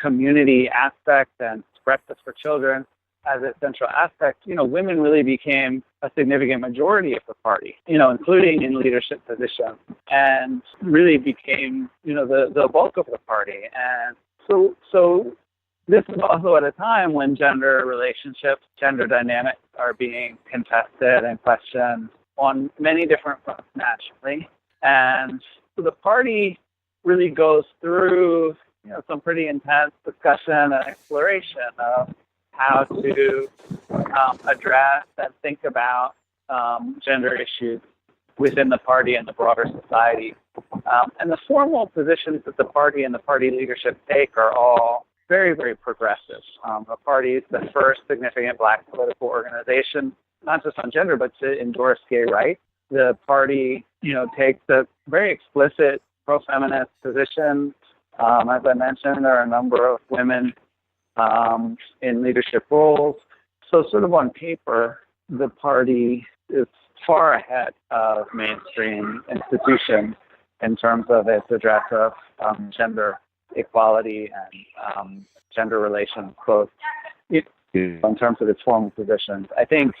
community aspect and breakfast for children as a central aspect, women really became a significant majority of the party, including in leadership positions, and really became, the bulk of the party. And so this is also at a time when gender relationships, gender dynamics are being contested and questioned on many different fronts nationally. And so the party really goes through, some pretty intense discussion and exploration of how to address and think about gender issues within the party and the broader society. And the formal positions that the party and the party leadership take are all very, very progressive. The party is the first significant Black political organization, not just on gender, but to endorse gay rights. The party, takes a very explicit pro-feminist position. As I mentioned, there are a number of women in leadership roles. So sort of on paper, the party is far ahead of mainstream institutions in terms of its address of gender equality and gender relations, both in terms of its formal positions. I think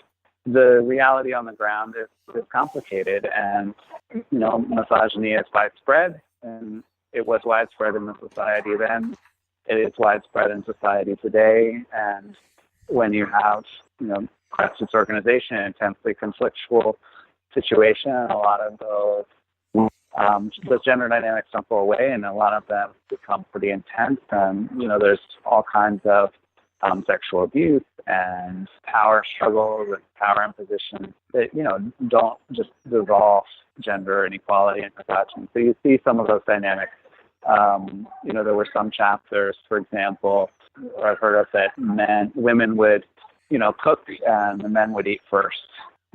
the reality on the ground is complicated, and misogyny is widespread, and it was widespread in the society then. It is widespread in society today, and when you have grassroots organization, intensely conflictual situation, a lot of those gender dynamics don't go away, and a lot of them become pretty intense. And there's all kinds of sexual abuse and power struggles and power imposition that don't just dissolve gender inequality and misogyny. So you see some of those dynamics. There were some chapters, for example, I've heard of that women would cook and the men would eat first.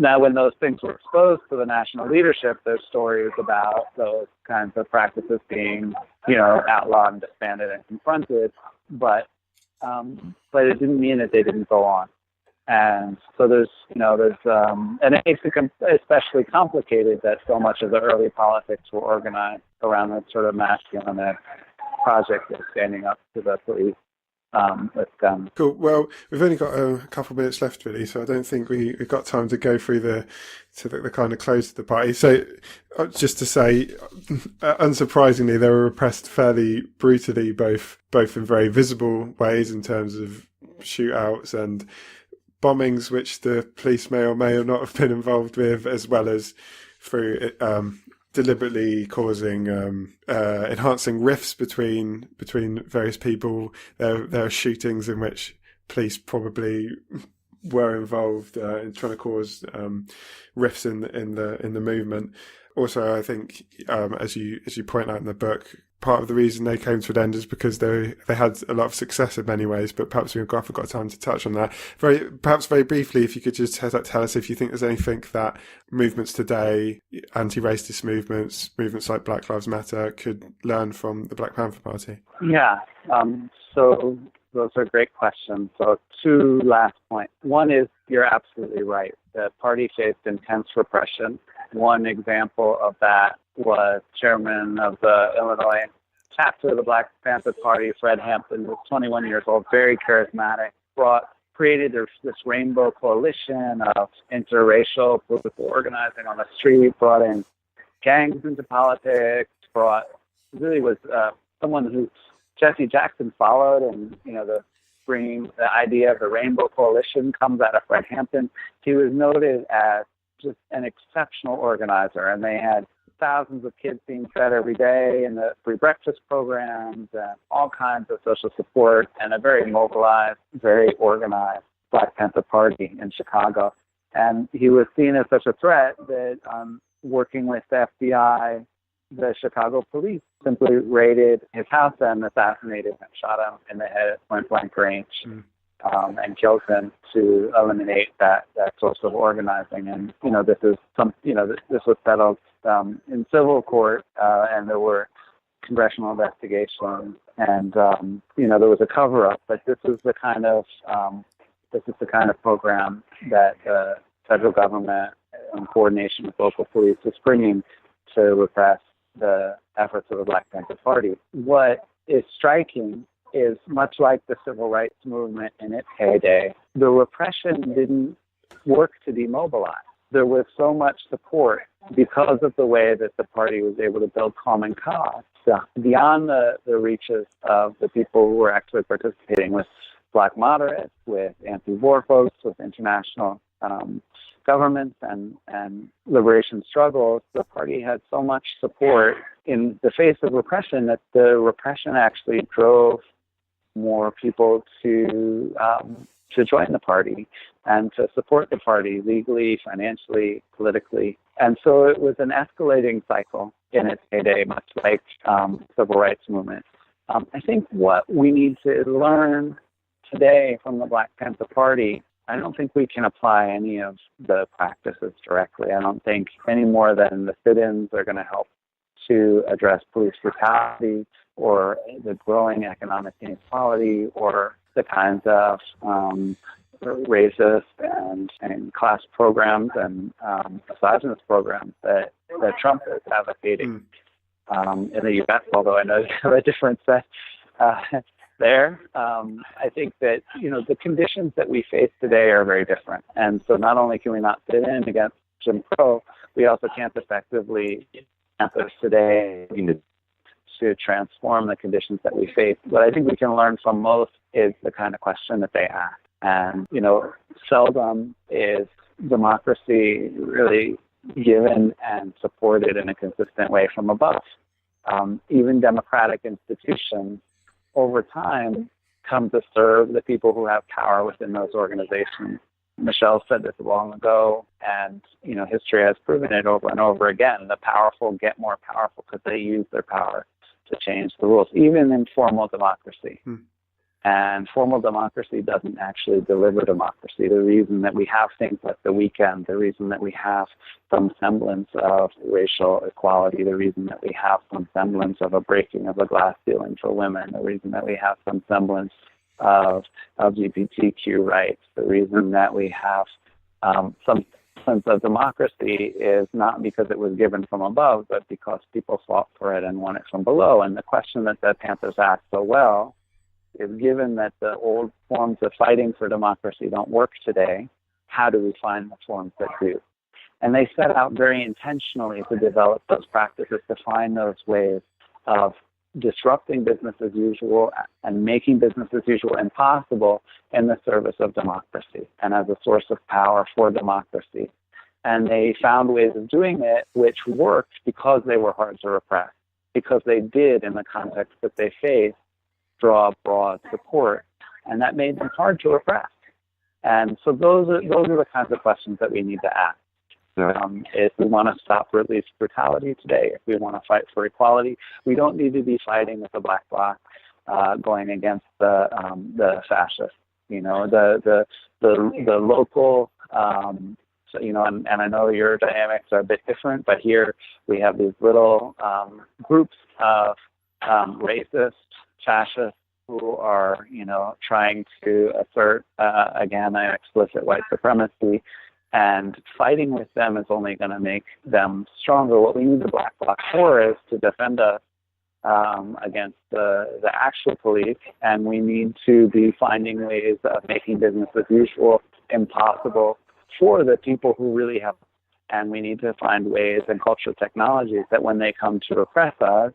Now, when those things were exposed to the national leadership, there's stories about those kinds of practices being, outlawed and disbanded and confronted, but it didn't mean that they didn't go on. And so there's and it makes it especially complicated that so much of the early politics were organized around that sort of masculine project of standing up to the police with guns. Cool. Well, we've only got a couple of minutes left, really, so I don't think we've got time to go through the kind of close of the party. So just to say, unsurprisingly, they were repressed fairly brutally, both in very visible ways in terms of shootouts and bombings, which the police may or may not have been involved with, as well as through deliberately causing enhancing rifts between various people. There are shootings in which police probably were involved in trying to cause rifts in the movement. Also, I think as you point out in the book, part of the reason they came to an end is because they had a lot of success in many ways, but perhaps we've got time to touch on that. Perhaps very briefly, if you could just tell us if you think there's anything that movements today, anti-racist movements like Black Lives Matter, could learn from the Black Panther Party. Yeah, so those are great questions. So two last points. One is, you're absolutely right. The party faced intense repression. One example of that was chairman of the Illinois chapter of the Black Panther Party, Fred Hampton, was 21 years old, very charismatic, created this rainbow coalition of interracial political organizing on the street, brought in gangs into politics, really was someone who Jesse Jackson followed, and the idea of the rainbow coalition comes out of Fred Hampton. He was noted as just an exceptional organizer, and they had thousands of kids being fed every day in the free breakfast programs and all kinds of social support, and a very mobilized, very organized Black Panther Party in Chicago. And he was seen as such a threat that working with the FBI, the Chicago police simply raided his house and assassinated him, shot him in the head at point-blank range. And killed him to eliminate that source of organizing. And this was settled in civil court, and there were congressional investigations, and there was a cover-up. But this is the kind of program that the federal government, in coordination with local police, is bringing to repress the efforts of the Black Panther Party. What is striking is, much like the civil rights movement in its heyday, the repression didn't work to demobilize. There was so much support because of the way that the party was able to build common cause beyond the reaches of the people who were actually participating, with Black moderates, with anti-war folks, with international governments and liberation struggles. The party had so much support in the face of repression that the repression actually drove more people to join the party and to support the party legally, financially, politically. And so it was an escalating cycle in its heyday, much like civil rights movement. I think what we need to learn today from the Black Panther Party, I don't think we can apply any of the practices directly. I don't think any more than the sit-ins are going to help to address police brutality or the growing economic inequality or the kinds of racist and class programs and misogynist programs that Trump is advocating. in the U.S., although I know you have a different set there. I think that, the conditions that we face today are very different. And so not only can we not fit in against Jim Crow, we also can't effectively Panthers today to transform the conditions that we face. What I think we can learn from most is the kind of question that they ask. And, seldom is democracy really given and supported in a consistent way from above. Even democratic institutions over time come to serve the people who have power within those organizations. Michelle said this long ago, and history has proven it over and over again. The powerful get more powerful because they use their power to change the rules, even in formal democracy. And formal democracy doesn't actually deliver democracy. The reason that we have things like the weekend, the reason that we have some semblance of racial equality, the reason that we have some semblance of a breaking of a glass ceiling for women, the reason that we have some semblance of LGBTQ rights, the reason that we have some sense of democracy is not because it was given from above, but because people fought for it and won it from below. And the question that the Panthers asked so well is, given that the old forms of fighting for democracy don't work today, how do we find the forms that do? And they set out very intentionally to develop those practices, to find those ways of disrupting business as usual and making business as usual impossible in the service of democracy and as a source of power for democracy. And they found ways of doing it which worked because they were hard to repress, because they did, in the context that they faced, draw broad support, and that made them hard to repress. And so those are the kinds of questions that we need to ask. If we want to stop police brutality today, if we want to fight for equality, we don't need to be fighting with the black bloc going against the fascists. The local. And I know your dynamics are a bit different, but here we have these little groups of racists, fascists who are, trying to assert, again, an explicit white supremacy, and fighting with them is only going to make them stronger. What we need the black bloc for is to defend us against the actual police, and we need to be finding ways of making business as usual impossible for the people who really have. And we need to find ways and cultural technologies that when they come to repress us,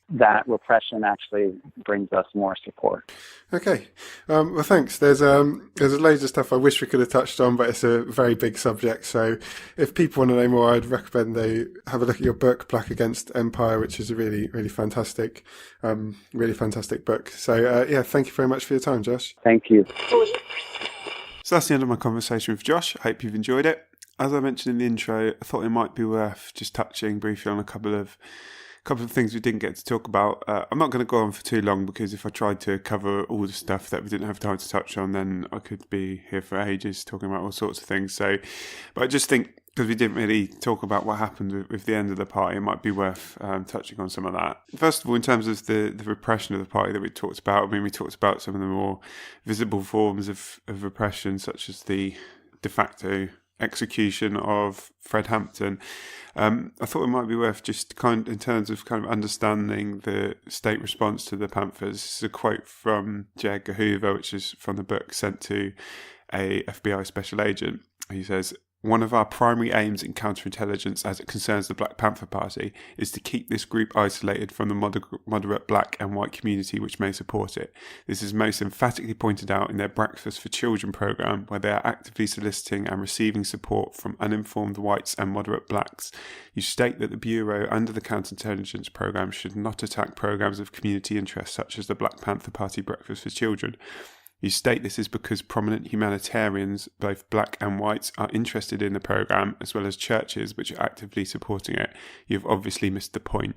that repression actually brings us more support. Okay. Well, thanks. There's loads of stuff I wish we could have touched on, but it's a very big subject. So if people want to know more, I'd recommend they have a look at your book, Black Against Empire, which is a really, really fantastic book. So, thank you very much for your time, Josh. Thank you. So that's the end of my conversation with Josh. I hope you've enjoyed it. As I mentioned in the intro, I thought it might be worth just touching briefly on a couple of things we didn't get to talk about. I'm not going to go on for too long, because if I tried to cover all the stuff that we didn't have time to touch on, then I could be here for ages talking about all sorts of things. But I just think, because we didn't really talk about what happened with the end of the party, it might be worth touching on some of that. First of all, in terms of the repression of the party that we talked about, we talked about some of the more visible forms of repression, such as the de facto execution of Fred Hampton. I thought it might be worth just in terms of understanding the state response to the Panthers. This is a quote from J. Edgar Hoover, which is from the book sent to a FBI special agent. He says, "One of our primary aims in counterintelligence as it concerns the Black Panther Party is to keep this group isolated from the moderate black and white community which may support it. This is most emphatically pointed out in their Breakfast for Children program, where they are actively soliciting and receiving support from uninformed whites and moderate blacks. You state that the Bureau under the counterintelligence program should not attack programs of community interest such as the Black Panther Party Breakfast for Children. You state this is because prominent humanitarians, both black and white, are interested in the program, as well as churches which are actively supporting it. You've obviously missed the point."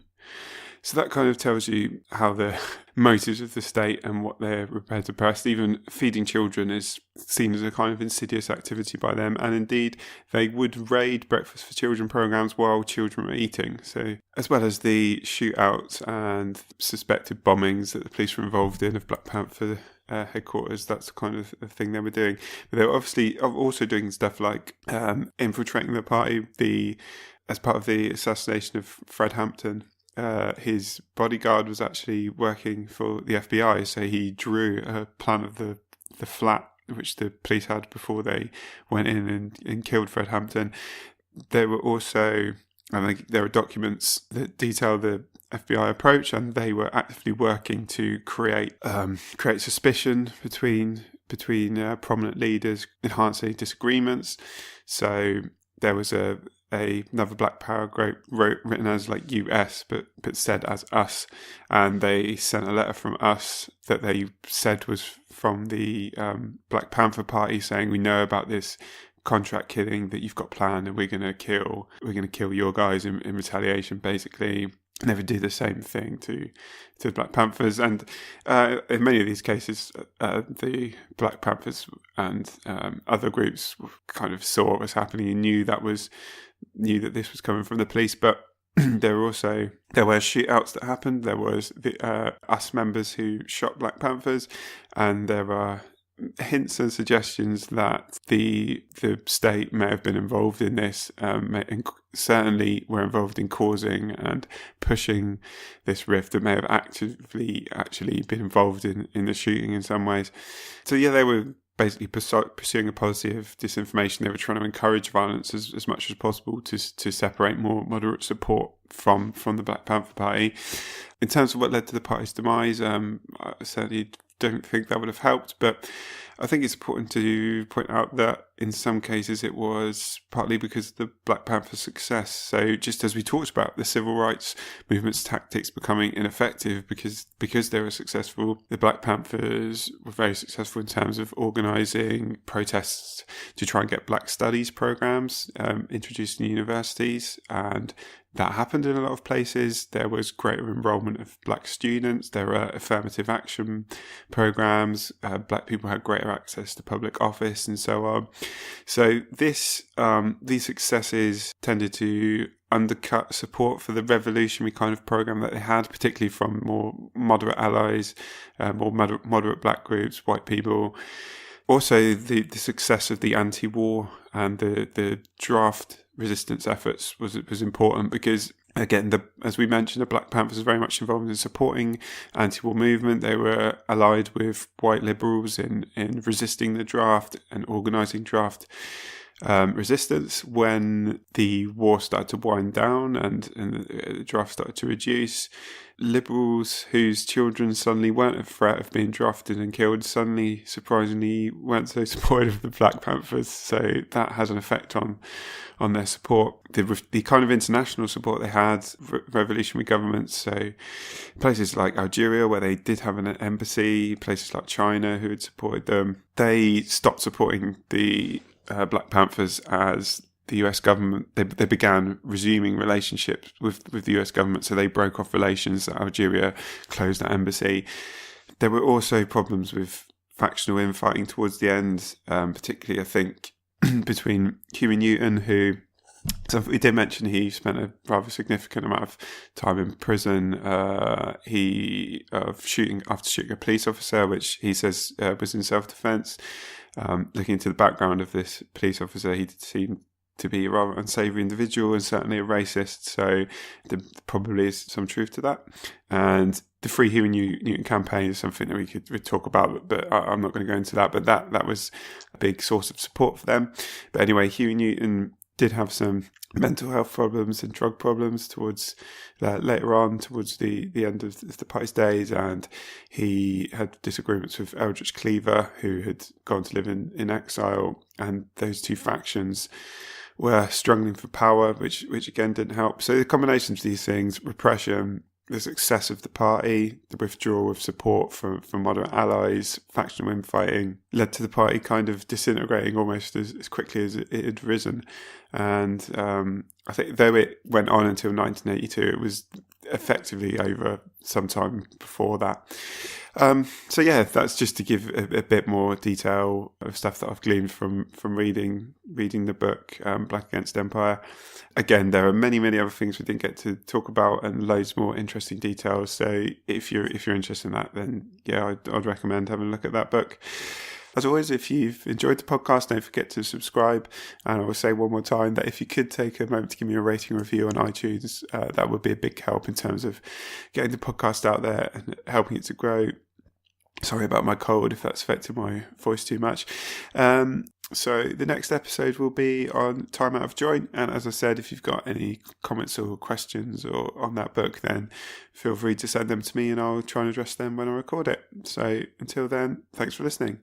So that kind of tells you how the motives of the state and what they're prepared to press. Even feeding children is seen as a kind of insidious activity by them, and indeed they would raid Breakfast for Children programs while children were eating. So, as well as the shootouts and suspected bombings that the police were involved in of Black Panther headquarters, that's the kind of thing they were doing. But they were obviously also doing stuff like infiltrating the party, as part of the assassination of Fred Hampton. his bodyguard was actually working for the FBI, so he drew a plan of the flat which the police had before they went in and killed Fred Hampton. There were also, I think there are documents that detail the FBI approach, and they were actively working to create suspicion between prominent leaders, enhance any disagreements. So there was another Black Power group written as like US, but said as us, and they sent a letter from us that they said was from the Black Panther Party, saying, we know about this contract killing that you've got planned, and we're gonna kill your guys in retaliation, basically. And they would do the same thing to the Black Panthers, and in many of these cases, the Black Panthers and other groups kind of saw what was happening and knew that this was coming from the police. But there were shootouts that happened. There was the US members who shot Black Panthers, and there are hints and suggestions that the state may have been involved in this, and certainly were involved in causing and pushing this rift, that may have actively actually been involved in the shooting in some ways. So yeah, they were basically pursuing a policy of disinformation. They were trying to encourage violence as much as possible to separate more moderate support from the Black Panther Party. In terms of what led to the party's demise, I certainly don't think that would have helped, but I think it's important to point out that in some cases it was partly because of the Black Panther success. So just as we talked about the civil rights movement's tactics becoming ineffective because they were successful, the Black Panthers were very successful in terms of organising protests to try and get Black studies programs introduced in universities, and that happened in a lot of places. There was greater enrolment of Black students. There were affirmative action programs. Black people had greater access to public office and so on. So these successes tended to undercut support for the revolutionary kind of program that they had, particularly from more moderate allies, more moderate Black groups, white people. Also, the success of the anti-war and the draft resistance efforts was important because, again, as we mentioned, the Black Panthers were very much involved in supporting anti-war movement. They were allied with white liberals in resisting the draft and organising draft resistance. When the war started to wind down and the draft started to reduce, liberals whose children suddenly weren't a threat of being drafted and killed suddenly, surprisingly, weren't so supportive of the Black Panthers. So that has an effect on their support. The kind of international support they had, revolutionary governments, so places like Algeria, where they did have an embassy, places like China who had supported them, they stopped supporting the Black Panthers as the US government, they began resuming relationships with the US government, so they broke off relations. Algeria closed that embassy. There were also problems with factional infighting towards the end, particularly, I think, between Huey Newton, who, so we did mention he spent a rather significant amount of time in prison. After shooting a police officer, which he says was in self-defense. Looking into the background of this police officer, he seemed to be a rather unsavoury individual and certainly a racist, so there probably is some truth to that. And the Free Huey Newton campaign is something that we'd talk about, but I'm not going to go into that. But that was a big source of support for them. But anyway, Huey Newton did have some mental health problems and drug problems towards later on, towards the end of the party's days, and he had disagreements with Eldridge Cleaver, who had gone to live in exile, and those two factions were struggling for power, which again didn't help. So the combination of these things, repression, the success of the party, the withdrawal of support from moderate allies, factional infighting, led to the party kind of disintegrating almost as quickly as it had risen. And I think though it went on until 1982, it was effectively over sometime before that. So yeah, that's just to give a bit more detail of stuff that I've gleaned from reading the book, Black Against Empire. Again, there are many other things we didn't get to talk about, and loads more interesting details. So if you're interested in that, then yeah, I'd recommend having a look at that book. As always, if you've enjoyed the podcast, don't forget to subscribe. And I will say one more time that if you could take a moment to give me a rating review on iTunes, that would be a big help in terms of getting the podcast out there and helping it to grow. Sorry about my cold if that's affected my voice too much. So the next episode will be on Time Out of Joint. And as I said, if you've got any comments or questions or on that book, then feel free to send them to me and I'll try and address them when I record it. So until then, thanks for listening.